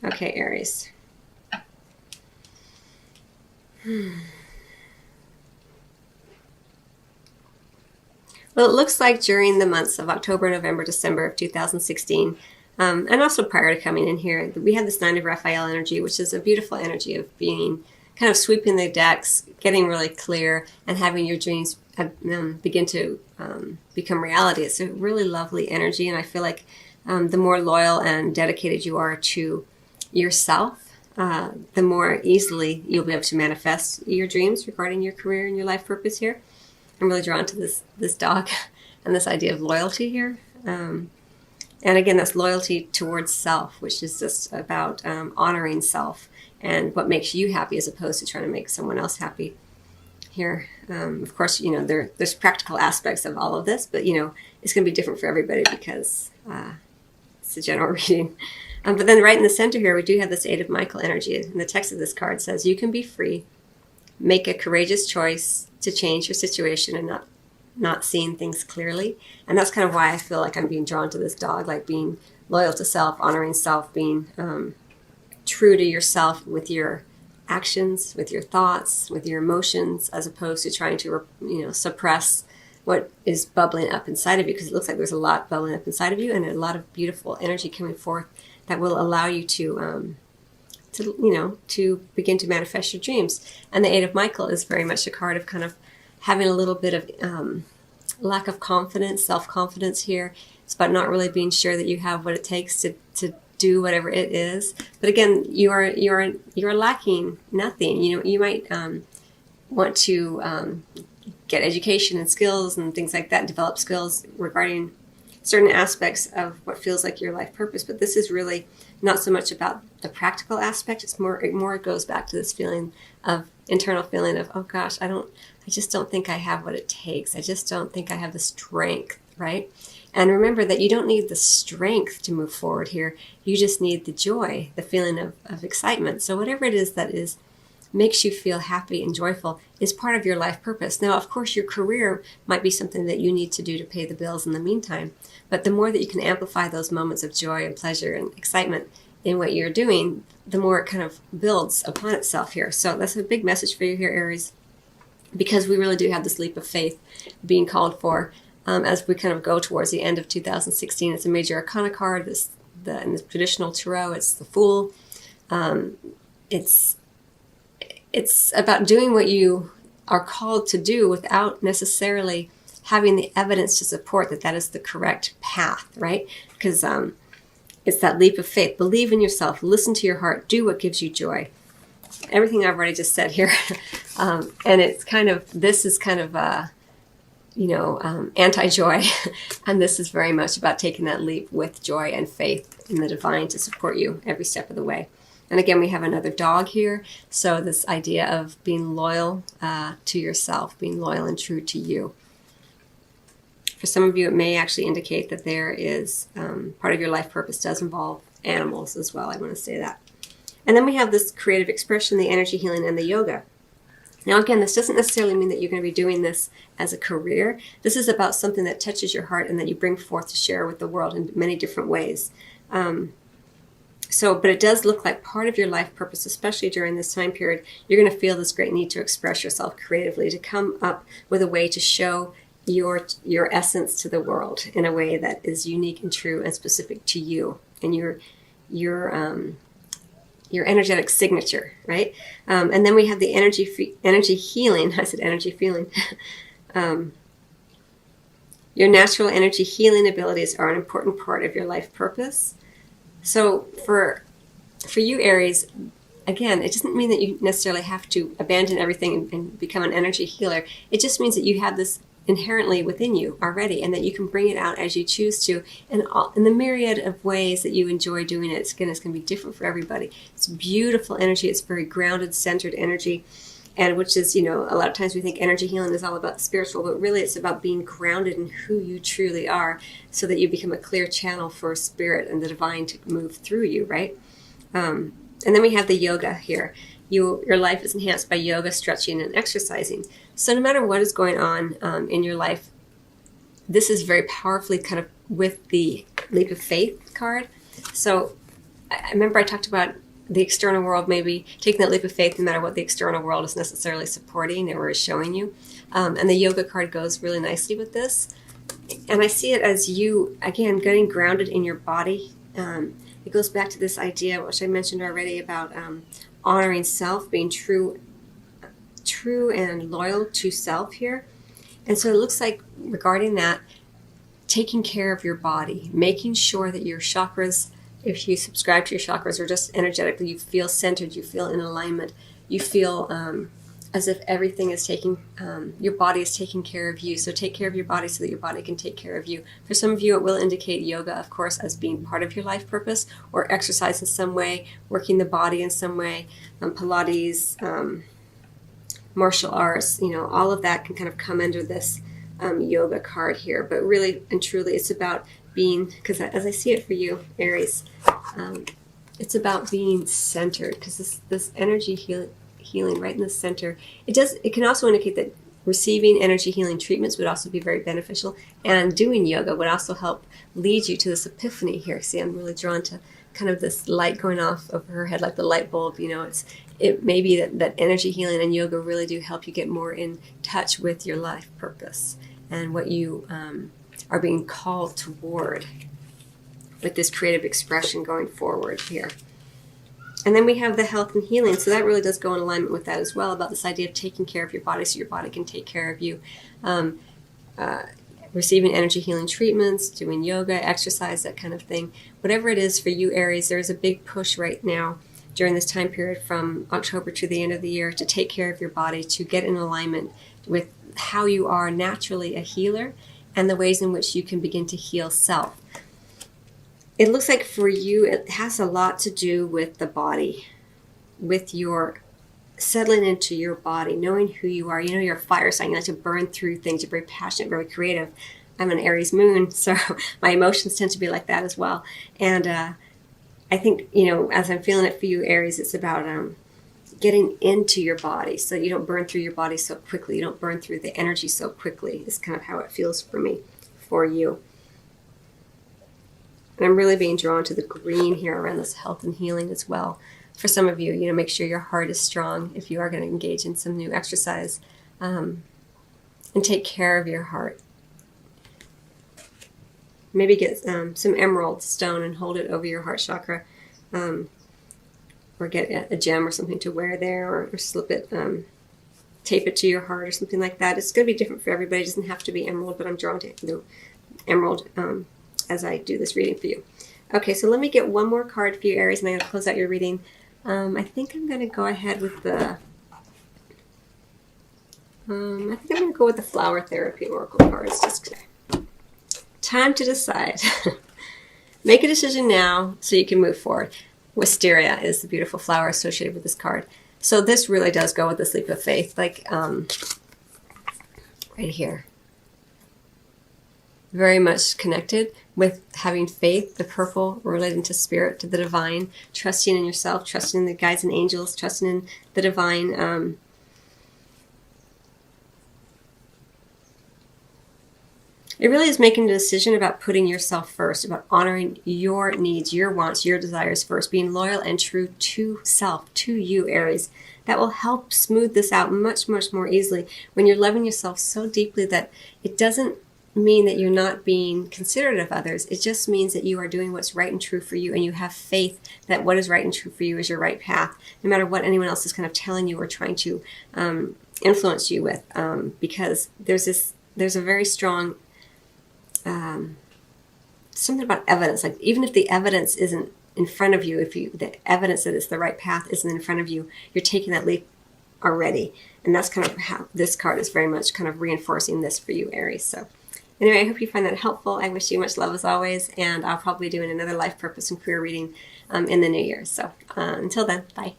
Okay, Aries. Well, it looks like during the months of October, November, December of 2016, and also prior to coming in here, we had this 9 of Raphael energy, which is a beautiful energy of being kind of sweeping the decks, getting really clear, and having your dreams begin to become reality. It's a really lovely energy, and I feel like the more loyal and dedicated you are to yourself, the more easily you'll be able to manifest your dreams regarding your career and your life purpose here. I'm really drawn to this dog and this idea of loyalty here. And again, that's loyalty towards self, which is just about honoring self and what makes you happy as opposed to trying to make someone else happy here. Of course, there's practical aspects of all of this, but, it's going to be different for everybody because it's a general reading. But then right in the center here, we do have this 8 of Michael energy. And the text of this card says, you can be free, make a courageous choice to change your situation and not seeing things clearly. And that's kind of why I feel like I'm being drawn to this dog, like being loyal to self, honoring self, being true to yourself with your actions, with your thoughts, with your emotions, as opposed to trying to, suppress what is bubbling up inside of you, because it looks like there's a lot bubbling up inside of you and a lot of beautiful energy coming forth that will allow you to begin to manifest your dreams. And the 8 of Michael is very much a card of kind of having a little bit of lack of confidence, self-confidence here. It's about not really being sure that you have what it takes to do whatever it is. But again, you're lacking nothing. You might want to get education and skills and things like that, develop skills regarding certain aspects of what feels like your life purpose. But this is really not so much about the practical aspect. It's more it goes back to this internal feeling of, oh gosh, I just don't think I have what it takes. I just don't think I have the strength, right? And remember that you don't need the strength to move forward here. You just need the joy, the feeling of excitement. So whatever it is that makes you feel happy and joyful is part of your life purpose. Now, of course, your career might be something that you need to do to pay the bills in the meantime. But the more that you can amplify those moments of joy and pleasure and excitement in what you're doing, the more it kind of builds upon itself here. So that's a big message for you here, Aries, because we really do have this leap of faith being called for as we kind of go towards the end of 2016. It's a major arcana card. In the traditional tarot, it's the Fool. It's about doing what you are called to do without necessarily having the evidence to support that is the correct path, right? Because it's that leap of faith. Believe in yourself. Listen to your heart. Do what gives you joy. Everything I've already just said here. And this is kind of anti-joy. And this is very much about taking that leap with joy and faith in the divine to support you every step of the way. And again, we have another dog here. So this idea of being loyal to yourself, being loyal and true to you. For some of you, it may actually indicate that there is part of your life purpose does involve animals as well. I want to say that. And then we have this creative expression, the energy healing, and the yoga. Now, again, this doesn't necessarily mean that you're going to be doing this as a career. This is about something that touches your heart and that you bring forth to share with the world in many different ways. But it does look like part of your life purpose, especially during this time period, you're going to feel this great need to express yourself creatively, to come up with a way to show your essence to the world in a way that is unique and true and specific to you and your energetic signature, right? And then we have the energy healing. I said energy feeling. Your natural energy healing abilities are an important part of your life purpose. So for you, Aries, again, it doesn't mean that you necessarily have to abandon everything and become an energy healer. It just means that you have this inherently within you already, and that you can bring it out as you choose to, and in the myriad of ways that you enjoy doing it. It's going to be different for everybody. It's beautiful energy. It's very grounded, centered energy, and which is, a lot of times we think energy healing is all about the spiritual, but really it's about being grounded in who you truly are, so that you become a clear channel for spirit and the divine to move through you, right? And then we have the yoga here. Your life is enhanced by yoga, stretching, and exercising. So no matter what is going on in your life, this is very powerfully kind of with the leap of faith card. So I remember I talked about the external world, maybe taking that leap of faith no matter what the external world is necessarily supporting or is showing you. And the yoga card goes really nicely with this. And I see it as you, again, getting grounded in your body. It goes back to this idea, which I mentioned already, about honoring self, being true and loyal to self here. And so it looks like, regarding that, taking care of your body, making sure that your chakras, if you subscribe to your chakras, or just energetically, you feel centered, you feel in alignment, you feel as if everything is your body is taking care of you. So take care of your body so that your body can take care of you. For some of you, it will indicate yoga, of course, as being part of your life purpose, or exercise in some way, working the body in some way, Pilates, martial arts, all of that can kind of come under this yoga card here. But really and truly, it's about being, because as I see it for you, Aries, it's about being centered, because this energy healing right in the center, it can also indicate that receiving energy healing treatments would also be very beneficial, and doing yoga would also help lead you to this epiphany here. See, I'm really drawn to kind of this light going off over her head, like the light bulb. It may be that energy healing and yoga really do help you get more in touch with your life purpose and what you are being called toward with this creative expression going forward here. And then we have the health and healing. So that really does go in alignment with that as well, about this idea of taking care of your body so your body can take care of you. Receiving energy healing treatments, doing yoga, exercise, that kind of thing. Whatever it is for you, Aries, there's a big push right now during this time period from October to the end of the year to take care of your body, to get in alignment with how you are naturally a healer and the ways in which you can begin to heal self. It looks like for you, it has a lot to do with the body, with your settling into your body, knowing who you are. You're a fire sign. You like to burn through things. You're very passionate, very creative. I'm an Aries moon, so my emotions tend to be like that as well. And I think, as I'm feeling it for you, Aries, it's about getting into your body so you don't burn through your body so quickly. You don't burn through the energy so quickly. Is kind of how it feels for me, for you. And I'm really being drawn to the green here around this health and healing as well. For some of you, make sure your heart is strong if you are going to engage in some new exercise, and take care of your heart. Maybe get some emerald stone and hold it over your heart chakra, or get a gem or something to wear there, or slip it, tape it to your heart or something like that. It's going to be different for everybody. It doesn't have to be emerald, but I'm drawn to the emerald as I do this reading for you. Okay, so let me get one more card for you, Aries, and I'm going to close out your reading. I think I'm going to go ahead with the Flower Therapy Oracle cards. Just time to decide. Make a decision now so you can move forward. Wisteria is the beautiful flower associated with this card. So this really does go with this leap of faith, like right here. Very much connected with having faith, the purple relating to spirit, to the divine, trusting in yourself, trusting in the guides and angels, trusting in the divine. It really is making a decision about putting yourself first, about honoring your needs, your wants, your desires first, being loyal and true to self, to you, Aries. That will help smooth this out much, much more easily when you're loving yourself so deeply that it doesn't mean that you're not being considerate of others. It just means that you are doing what's right and true for you, and you have faith that what is right and true for you is your right path, no matter what anyone else is kind of telling you or trying to influence you with, because there's a very strong something about evidence. Like, even if the evidence isn't in front of you, the evidence that it's the right path isn't in front of you, you're taking that leap already. And that's kind of how this card is very much kind of reinforcing this for you, Aries. So anyway, I hope you find that helpful. I wish you much love as always, and I'll probably be doing another life purpose and career reading in the new year. So until then, bye.